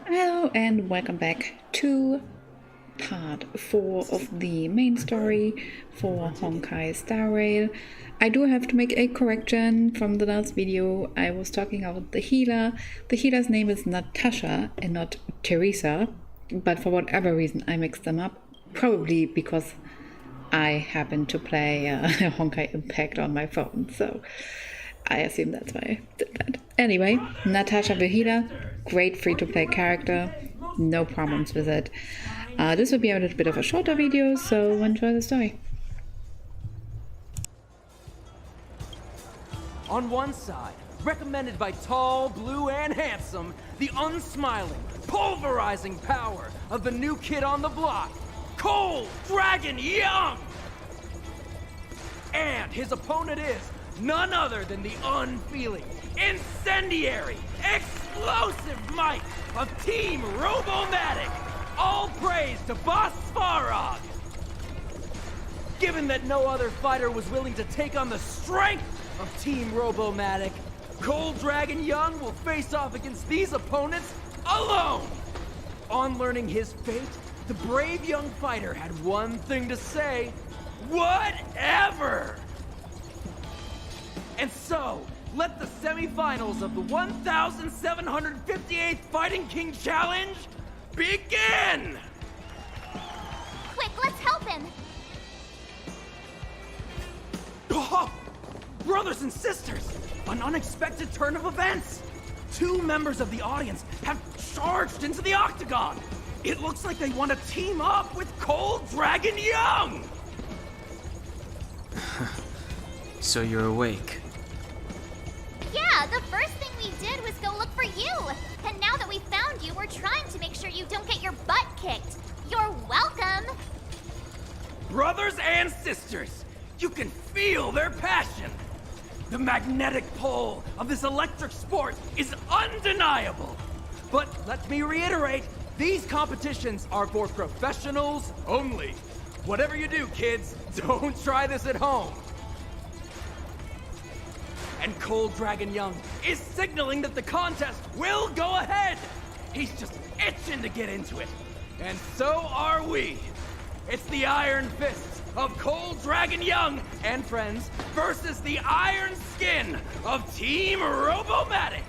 Hello and welcome back to part 4 of the main story for Honkai Star Rail. I do have to make a correction from the last video. I was talking about the healer. The healer's name is Natasha and not Teresa, but for whatever reason I mixed them up. Probably because I happen to play Honkai Impact on my phone, so I assume that's why I did that. Anyway, NATASHA the Healer, great free-to-play character, no problems with it. This will be a little bit of a shorter video, so enjoy the story. On one side, recommended by tall, blue, and handsome, the unsmiling, pulverizing power of the new kid on the block, Cold Dragon Young! And his opponent is none other than the unfeeling, incendiary, explosive might of Team Robomatic! All praise to Boss Svarog! Given that no other fighter was willing to take on the strength of Team Robomatic, Cold Dragon Young will face off against these opponents alone! On learning his fate, the brave young fighter had one thing to say: whatever! And so, let the semifinals of the 1758th Fighting King Challenge begin! Quick, let's help him! Oh, brothers and sisters, an unexpected turn of events! Two members of the audience have charged into the octagon! It looks like they want to team up with Cold Dragon Young! So you're awake. Yeah, the first thing we did was go look for you! And now that we found you, we're trying to make sure you don't get your butt kicked! You're welcome! Brothers and sisters, you can feel their passion! The magnetic pull of this electric sport is undeniable! But let me reiterate, these competitions are for professionals only. Whatever you do, kids, don't try this at home. And Cold Dragon Young is signaling that the contest will go ahead. He's just itching to get into it. And so are we. It's the Iron Fists of Cold Dragon Young and friends versus the Iron Skin of Team Robomatic.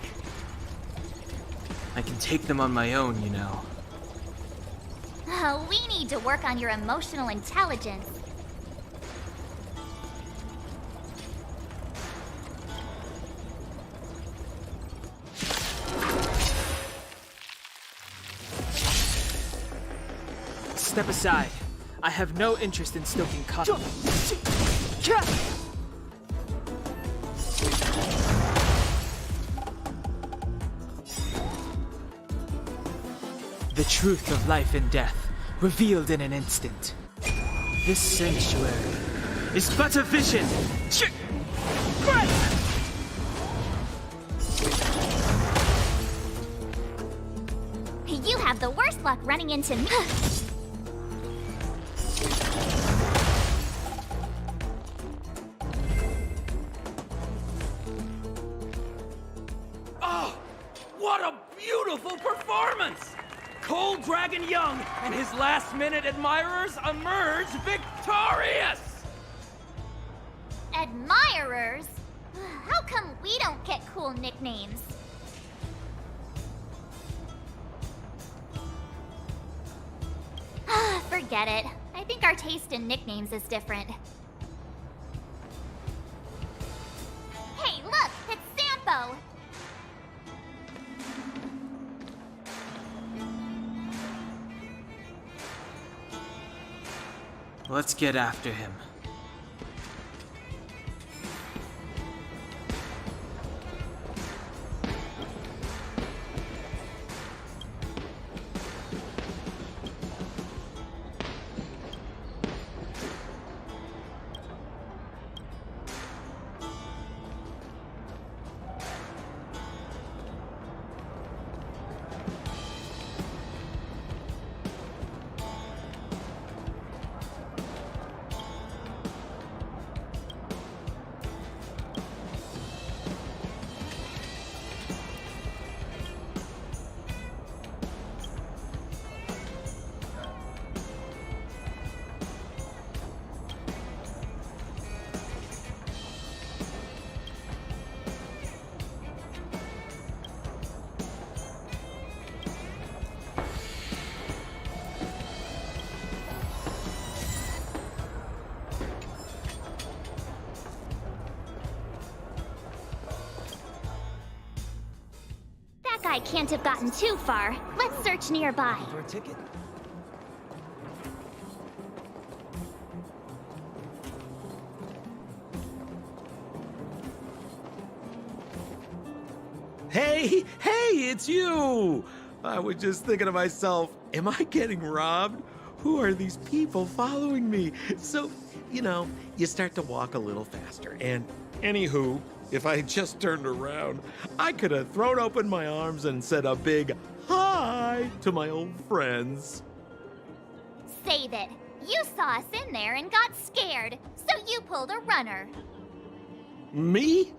I can take them on my own, you know. Oh, we need to work on your emotional intelligence. Step aside. I have no interest in stoking The truth of life and death, revealed in an instant. This sanctuary is but a vision! You have the worst luck running into me. Oh, what a beautiful performance! Cold Dragon Young and his last-minute admirers emerge victorious! Admirers? How come we don't get cool nicknames? Forget it. I think our taste in nicknames is different. Hey, look! It's Sampo! Let's get after him. That guy can't have gotten too far. Let's search nearby. For a ticket? Hey, it's you! I was just thinking to myself, am I getting robbed? Who are these people following me? So, you start to walk a little faster. And anywho, if I had just turned around, I could have thrown open my arms and said a big hi to my old friends. Save it. You saw us in there and got scared, so you pulled a runner. Me?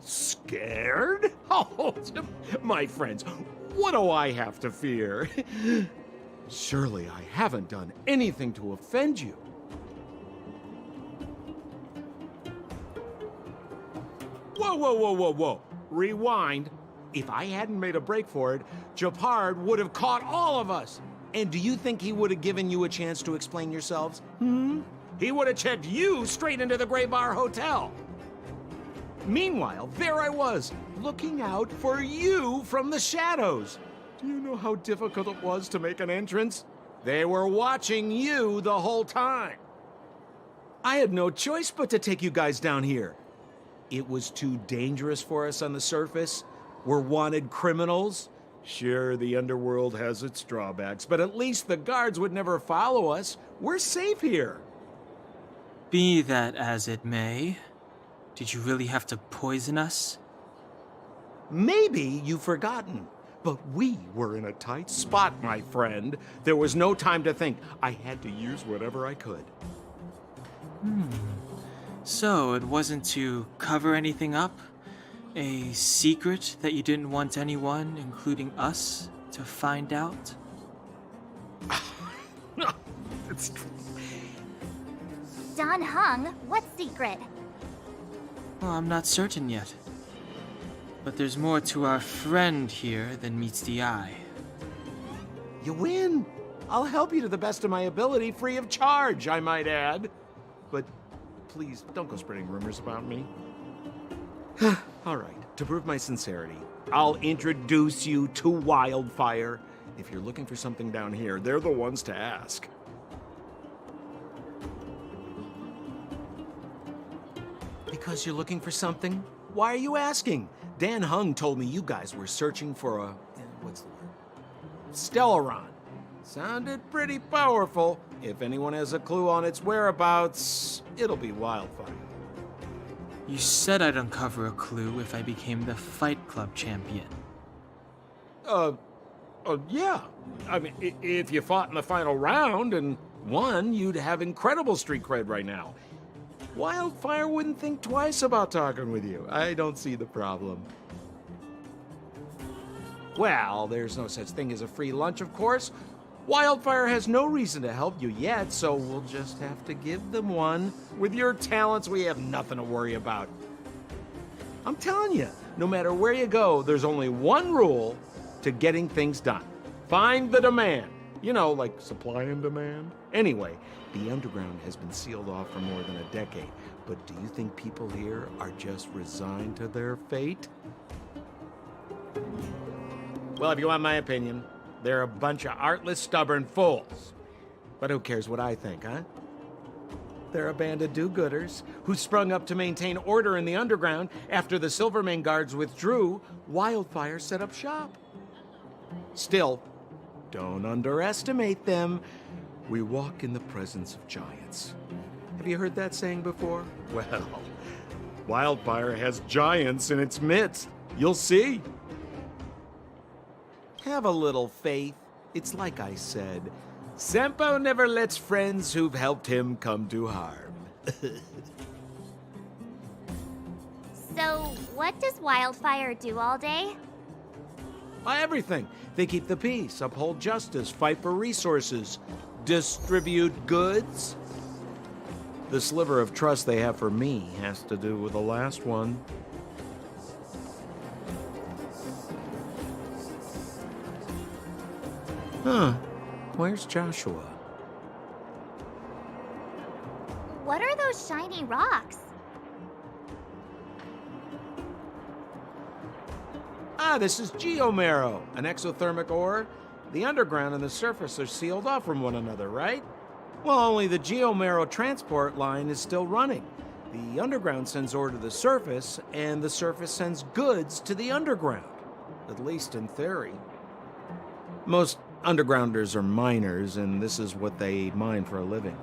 Scared? Oh, my friends, what do I have to fear? Surely I haven't done anything to offend you. Whoa. Rewind. If I hadn't made a break for it, Japard would have caught all of us. And do you think he would have given you a chance to explain yourselves? He would have checked you straight into the Gray Bar Hotel. Meanwhile, there I was, looking out for you from the shadows. Do you know how difficult it was to make an entrance? They were watching you the whole time. I had no choice but to take you guys down here. It was too dangerous for us on the surface. We're wanted criminals. Sure, the underworld has its drawbacks, but at least the guards would never follow us. We're safe here. Be that as it may, did you really have to poison us? Maybe you've forgotten, but we were in a tight spot, my friend. There was no time to think. I had to use whatever I could. So it wasn't to cover anything up? A secret that you didn't want anyone, including us, to find out? It's... Don Hung, what secret? Well, I'm not certain yet. But there's more to our friend here than meets the eye. You win. I'll help you to the best of my ability, free of charge, I might add. But please, don't go spreading rumors about me. All right, to prove my sincerity, I'll introduce you to Wildfire. If you're looking for something down here, they're the ones to ask. Because you're looking for something? Why are you asking? Dan Hung told me you guys were searching for a... what's the word? Stellaron. Sounded pretty powerful. If anyone has a clue on its whereabouts, it'll be Wildfire. You said I'd uncover a clue if I became the Fight Club champion. Yeah. I mean, if you fought in the final round and won, you'd have incredible street cred right now. Wildfire wouldn't think twice about talking with you. I don't see the problem. Well, there's no such thing as a free lunch, of course. Wildfire has no reason to help you yet, so we'll just have to give them one. With your talents, we have nothing to worry about. I'm telling you, no matter where you go, there's only one rule to getting things done. Find the demand. You know, like supply and demand. Anyway, the underground has been sealed off for more than a decade. But do you think people here are just resigned to their fate? Well, if you want my opinion, they're a bunch of artless, stubborn fools. But who cares what I think, huh? They're a band of do-gooders who sprung up to maintain order in the underground. After the Silvermane guards withdrew, Wildfire set up shop. Still, don't underestimate them. We walk in the presence of giants. Have you heard that saying before? Well, Wildfire has giants in its midst. You'll see. Have a little faith. It's like I said, Senpo never lets friends who've helped him come to harm. So, what does Wildfire do all day? Everything. They keep the peace, uphold justice, fight for resources, distribute goods. The sliver of trust they have for me has to do with the last one. Huh. Where's Joshua? What are those shiny rocks? Yeah, this is geomarrow, an exothermic ore. The underground and the surface are sealed off from one another, right? Well, only the geomarrow transport line is still running. The underground sends ore to the surface, and the surface sends goods to the underground. At least in theory. Most undergrounders are miners, and this is what they mine for a living.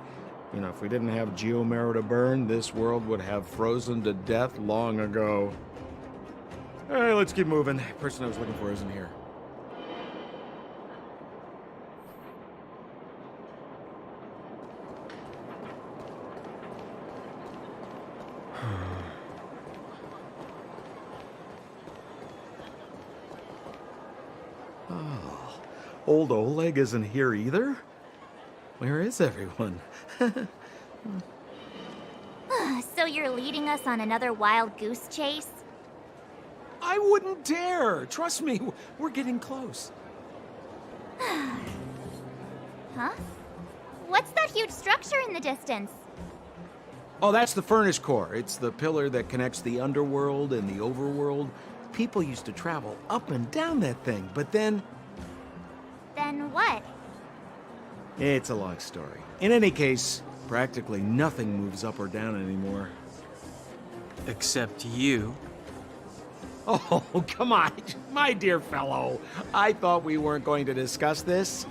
You know, if we didn't have geomarrow to burn, this world would have frozen to death long ago. All right, let's keep moving. The person I was looking for isn't here. Oh, old Oleg isn't here either? Where is everyone? So you're leading us on another wild goose chase? I wouldn't dare! Trust me, we're getting close. Huh? What's that huge structure in the distance? Oh, that's the furnace core. It's the pillar that connects the underworld and the overworld. People used to travel up and down that thing, but then... Then what? It's a long story. In any case, practically nothing moves up or down anymore. Except you. Oh, come on, my dear fellow. I thought we weren't going to discuss this.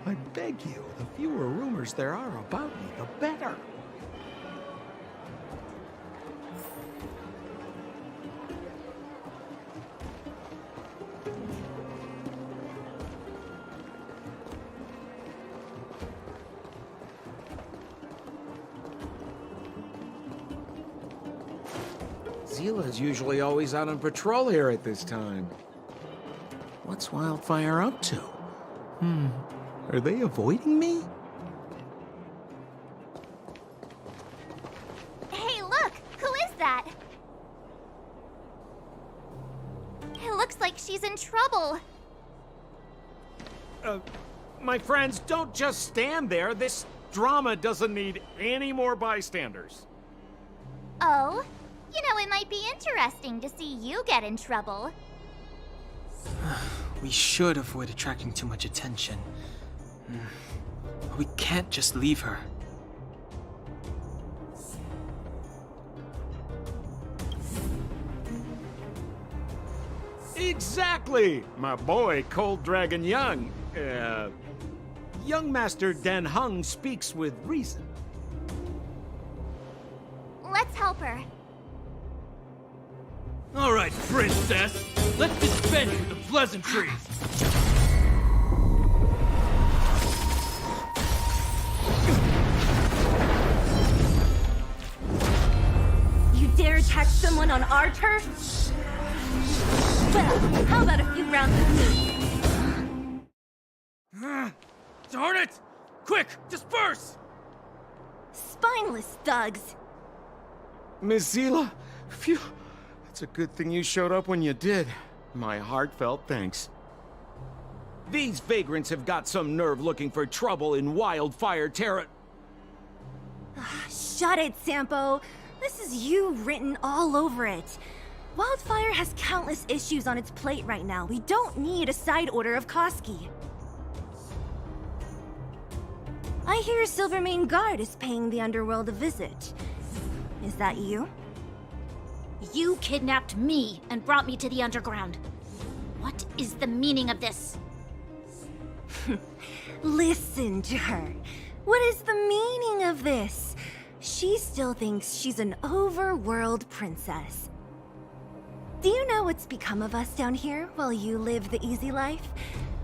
I beg you, the fewer rumors there are about me, the better. Zila's usually always out on patrol here at this time. What's Wildfire up to? Are they avoiding me? Hey, look! Who is that? It looks like she's in trouble. My friends, don't just stand there. This drama doesn't need any more bystanders. Oh? You know, it might be interesting to see you get in trouble. We should avoid attracting too much attention. We can't just leave her. Exactly! My boy, Cold Dragon Young. Young Master Dan Hung speaks with reason. Let's help her. All right, princess. Let's dispense with the pleasantries. You dare attack someone on our turf? Well, how about a few rounds with me? Darn it! Quick, disperse! Spineless thugs. Miss Zila, phew. It's a good thing you showed up when you did. My heartfelt thanks. These vagrants have got some nerve looking for trouble in Wildfire Terra. Shut it, Sampo. This is you written all over it. Wildfire has countless issues on its plate right now. We don't need a side order of Koski. I hear Silvermane Guard is paying the underworld a visit. Is that you? You kidnapped me and brought me to the underground. What is the meaning of this? Listen to her. What is the meaning of this? She still thinks she's an overworld princess. Do you know what's become of us down here while you live the easy life?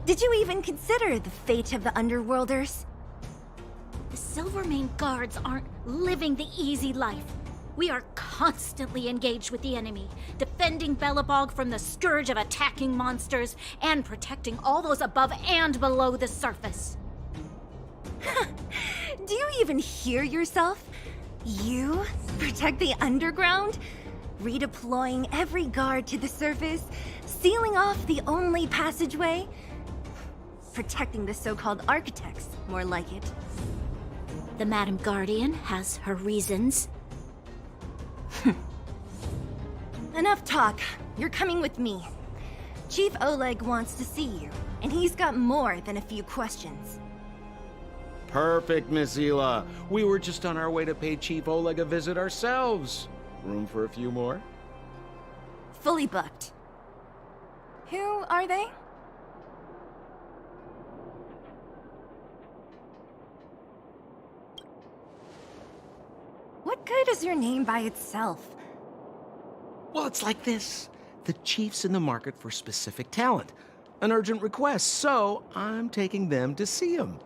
Did you even consider the fate of the underworlders? The Silvermane Guards aren't living the easy life. We are constantly engaged with the enemy, defending Belobog from the scourge of attacking monsters and protecting all those above and below the surface. Do you even hear yourself? You protect the underground? Redeploying every guard to the surface? Sealing off the only passageway? Protecting the so-called architects, more like it. The Madam Guardian has her reasons. Enough talk. You're coming with me. Chief Oleg wants to see you, and he's got more than a few questions. Perfect, Miss Hila. We were just on our way to pay Chief Oleg a visit ourselves. Room for a few more? Fully booked. Who are they? What good is your name by itself? Well, it's like this. The chief's in the market for specific talent. An urgent request, so I'm taking them to see him.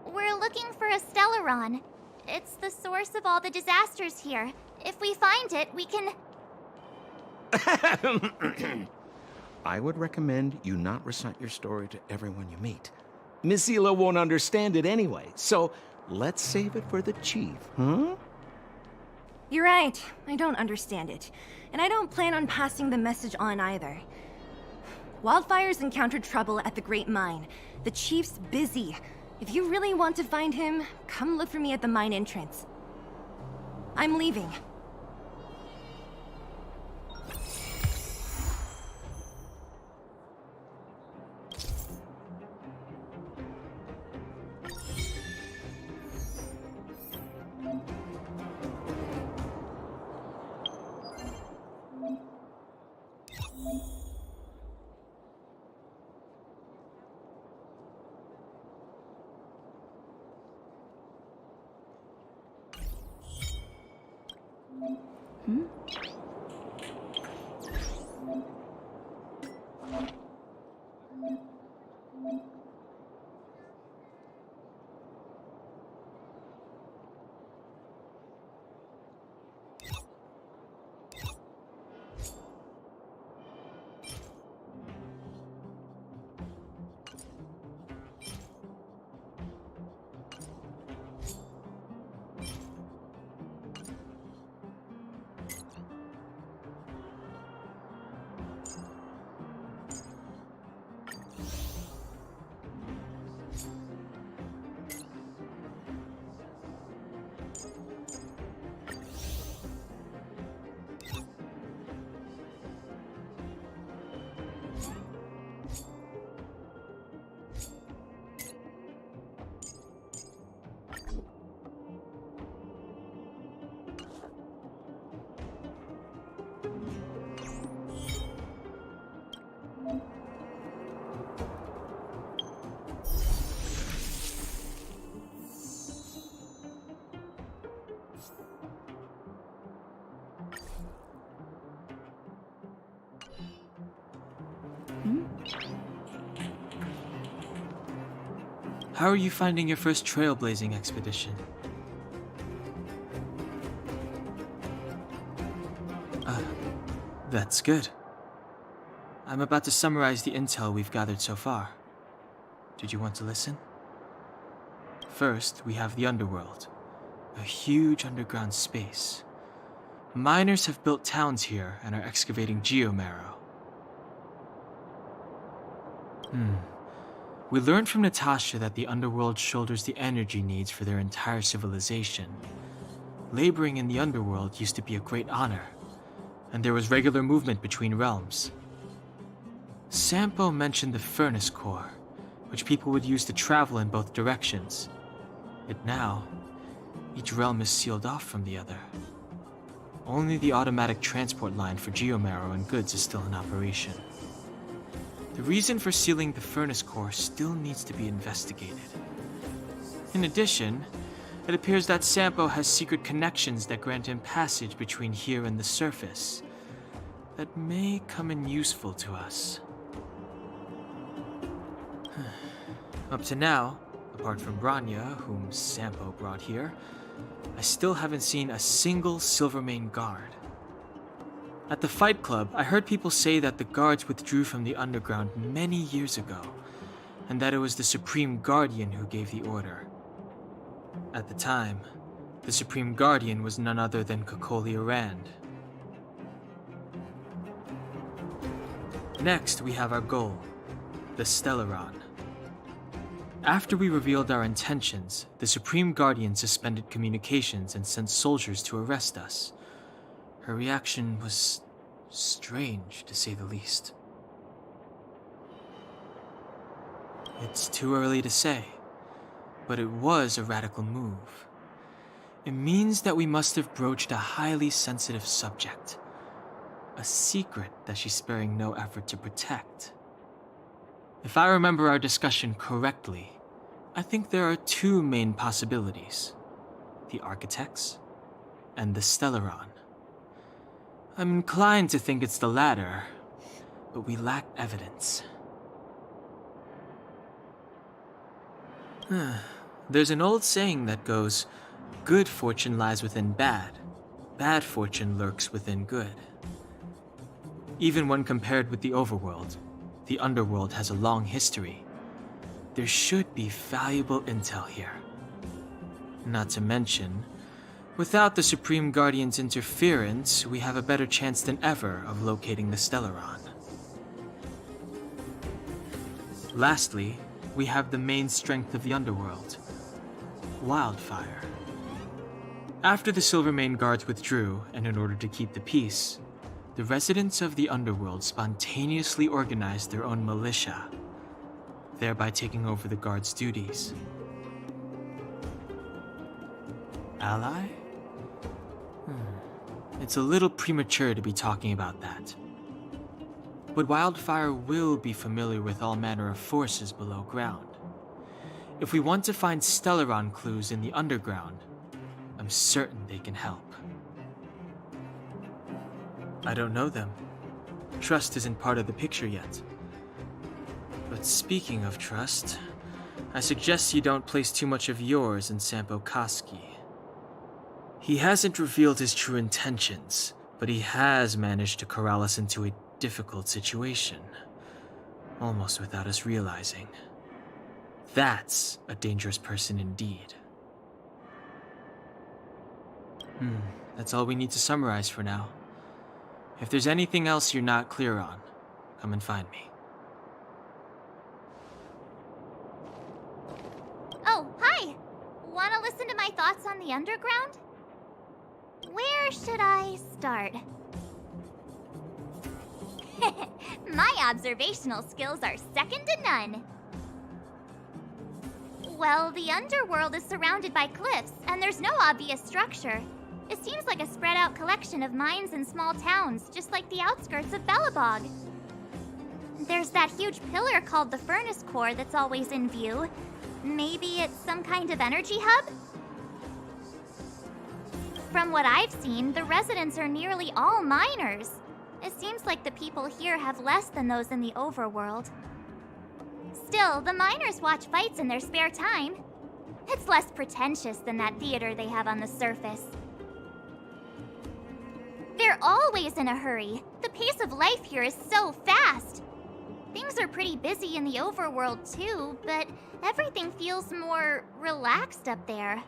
We're looking for a Stellaron. It's the source of all the disasters here. If we find it, we can... I would recommend you not recite your story to everyone you meet. Miss Hila won't understand it anyway, so let's save it for the chief, huh? You're right. I don't understand it. And I don't plan on passing the message on either. Wildfire's encountered trouble at the Great Mine. The chief's busy. If you really want to find him, come look for me at the mine entrance. I'm leaving. How are you finding your first trailblazing expedition? That's good. I'm about to summarize the intel we've gathered so far. Did you want to listen? First, we have the underworld, a huge underground space. Miners have built towns here and are excavating geomarrow. We learned from NATASHA that the underworld shoulders the energy needs for their entire civilization. Laboring in the underworld used to be a great honor, and there was regular movement between realms. Sampo mentioned the furnace core, which people would use to travel in both directions. Yet now, each realm is sealed off from the other. Only the automatic transport line for geomarrow and goods is still in operation. The reason for sealing the furnace core still needs to be investigated. In addition, it appears that Sampo has secret connections that grant him passage between here and the surface that may come in useful to us. Up to now, apart from Branya, whom Sampo brought here, I still haven't seen a single Silvermane guard. At the Fight Club, I heard people say that the guards withdrew from the underground many years ago, and that it was the Supreme Guardian who gave the order. At the time, the Supreme Guardian was none other than Kokolia Rand. Next, we have our goal, the Stellaron. After we revealed our intentions, the Supreme Guardian suspended communications and sent soldiers to arrest us. Her reaction was strange, to say the least. It's too early to say, but it was a radical move. It means that we must have broached a highly sensitive subject, a secret that she's sparing no effort to protect. If I remember our discussion correctly, I think there are two main possibilities: the Architects and the Stellaron. I'm inclined to think it's the latter, but we lack evidence. There's an old saying that goes, good fortune lies within bad, bad fortune lurks within good. Even when compared with the overworld, the underworld has a long history. There should be valuable intel here. Not to mention, without the Supreme Guardian's interference, we have a better chance than ever of locating the Stellaron. Lastly, we have the main strength of the underworld: wildfire. After the Silvermane guards withdrew, and in order to keep the peace, the residents of the underworld spontaneously organized their own militia, thereby taking over the guards' duties. Ally? It's a little premature to be talking about that. But Wildfire will be familiar with all manner of forces below ground. If we want to find Stellaron clues in the underground, I'm certain they can help. I don't know them. Trust isn't part of the picture yet. But speaking of trust, I suggest you don't place too much of yours in Sampo Koski. He hasn't revealed his true intentions, but he has managed to corral us into a difficult situation, almost without us realizing. That's a dangerous person indeed. That's all we need to summarize for now. If there's anything else you're not clear on, come and find me. Oh, hi! Wanna listen to my thoughts on the underground? Where should I start? My observational skills are second to none. Well, the underworld is surrounded by cliffs, and there's no obvious structure. It seems like a spread-out collection of mines and small towns, just like the outskirts of Belobog. There's that huge pillar called the Furnace Core that's always in view. Maybe it's some kind of energy hub? From what I've seen, the residents are nearly all miners. It seems like the people here have less than those in the overworld. Still, the miners watch fights in their spare time. It's less pretentious than that theater they have on the surface. They're always in a hurry. The pace of life here is so fast. Things are pretty busy in the overworld too, but everything feels more relaxed up there.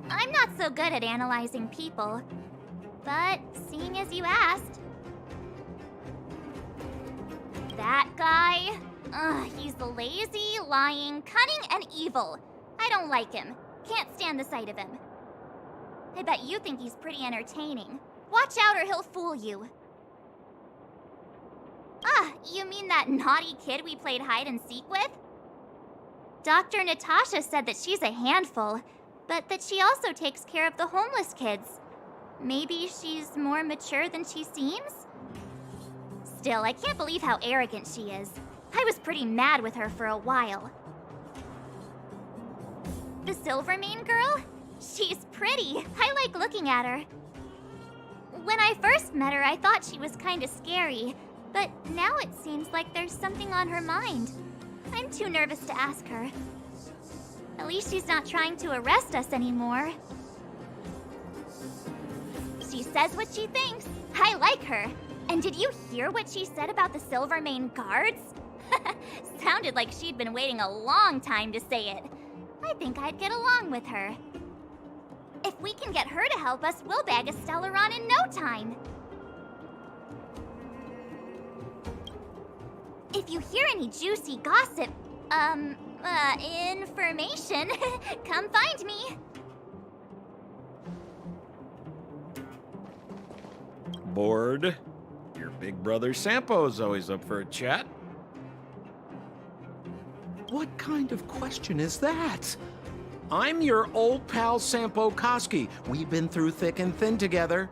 I'm not so good at analyzing people, but seeing as you asked. That guy? He's lazy, lying, cunning, and evil. I don't like him. Can't stand the sight of him. I bet you think he's pretty entertaining. Watch out or he'll fool you. You mean that naughty kid we played hide and seek with? Dr. NATASHA said that she's a handful, but that she also takes care of the homeless kids. Maybe she's more mature than she seems? Still, I can't believe how arrogant she is. I was pretty mad with her for a while. The Silvermane girl? She's pretty. I like looking at her. When I first met her, I thought she was kinda scary, but now it seems like there's something on her mind. I'm too nervous to ask her. At least she's not trying to arrest us anymore. She says what she thinks. I like her. And did you hear what she said about the Silvermane guards? Sounded like she'd been waiting a long time to say it. I think I'd get along with her. If we can get her to help us, we'll bag a Stellaron in no time. If you hear any juicy gossip, information, come find me. Bored? Your Big Brother Sampo's always up for a chat. What kind of question is that? I'm your old pal Sampo Koski. We've been through thick and thin together.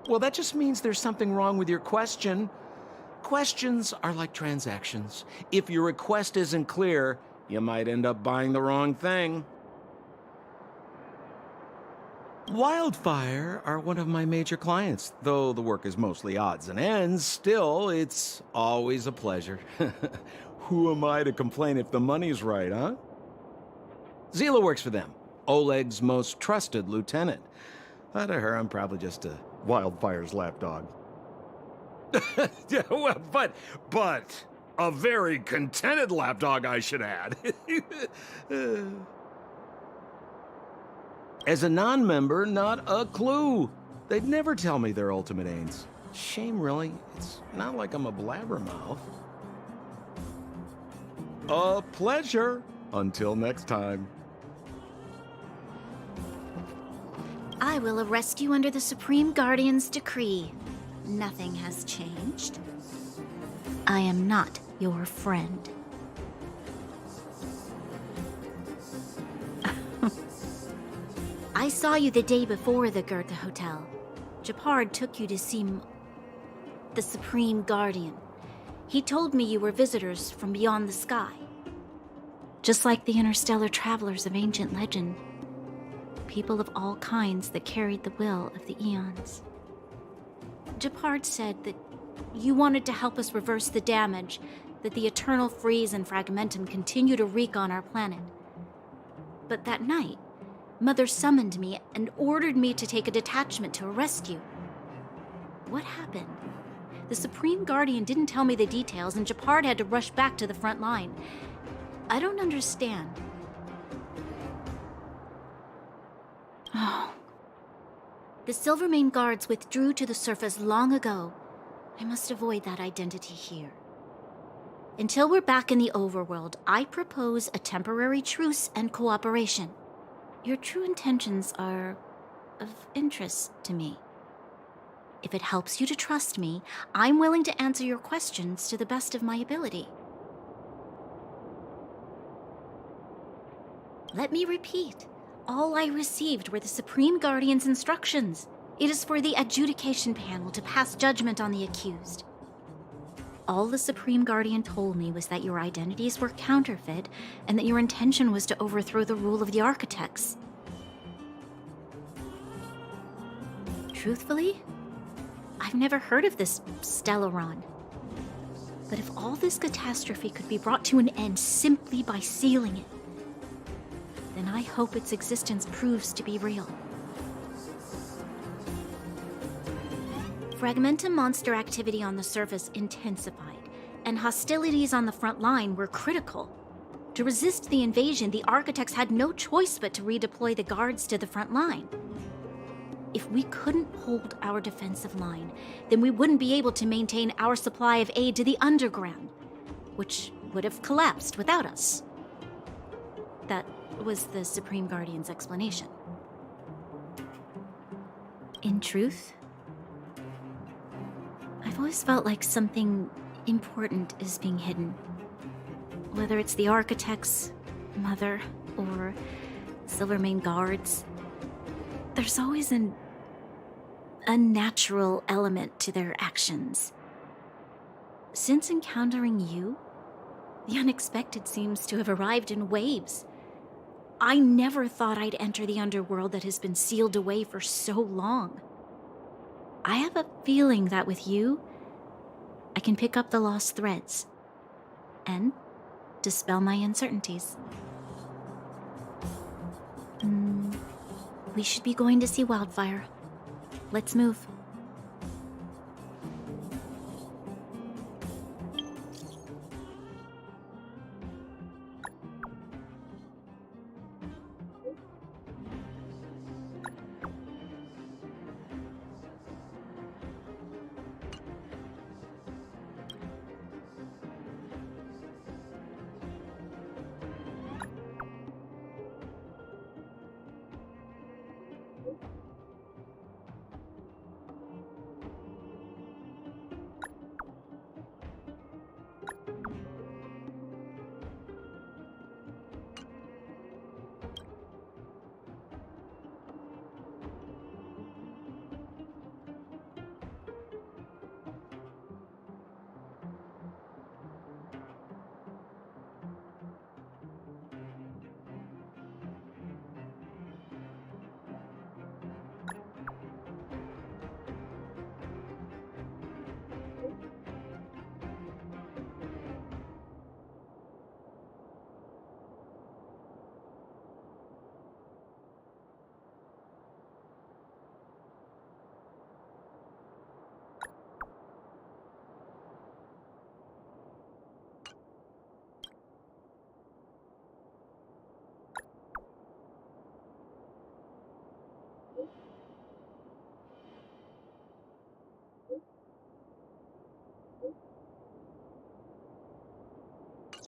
Well, that just means there's something wrong with your question. Questions are like transactions. If your request isn't clear, you might end up buying the wrong thing. Wildfire are one of my major clients. Though the work is mostly odds and ends, still, it's always a pleasure. Who am I to complain if the money's right, huh? Zila works for them, Oleg's most trusted lieutenant. To her, I'm probably just a Wildfire's lapdog. Yeah, well, but a very contented lapdog, I should add. As a non-member, not a clue. They'd never tell me their ultimate aims. Shame, really. It's not like I'm a blabbermouth. A pleasure. Until next time. I will arrest you under the Supreme Guardian's decree. Nothing has changed. I am not your friend. I saw you the day before the Goethe Hotel. Japard took you to see the Supreme Guardian. He told me you were visitors from beyond the sky. Just like the interstellar travelers of ancient legend. People of all kinds that carried the will of the eons. Japard said that you wanted to help us reverse the damage that the eternal freeze and fragmentum continue to wreak on our planet. But that night, Mother summoned me and ordered me to take a detachment to arrest you. What happened? The Supreme Guardian didn't tell me the details, and Japard had to rush back to the front line. I don't understand. Oh. The Silvermane guards withdrew to the surface long ago. I must avoid that identity here. Until we're back in the overworld, I propose a temporary truce and cooperation. Your true intentions are of interest to me. If it helps you to trust me, I'm willing to answer your questions to the best of my ability. Let me repeat. All I received were the Supreme Guardian's instructions. It is for the adjudication panel to pass judgment on the accused. All the Supreme Guardian told me was that your identities were counterfeit and that your intention was to overthrow the rule of the architects. Truthfully, I've never heard of this Stellaron. But if all this catastrophe could be brought to an end simply by sealing it, then I hope its existence proves to be real. Fragmentum monster activity on the surface intensified, and hostilities on the front line were critical. To resist the invasion, the architects had no choice but to redeploy the guards to the front line. If we couldn't hold our defensive line, then we wouldn't be able to maintain our supply of aid to the underground, which would have collapsed without us. That was the Supreme Guardian's explanation. In truth, I've always felt like something important is being hidden. Whether it's the architects, Mother, or Silvermane guards, there's always an unnatural element to their actions. Since encountering you, the unexpected seems to have arrived in waves. I never thought I'd enter the underworld that has been sealed away for so long. I have a feeling that with you, I can pick up the lost threads and dispel my uncertainties. We should be going to see Wildfire. Let's move.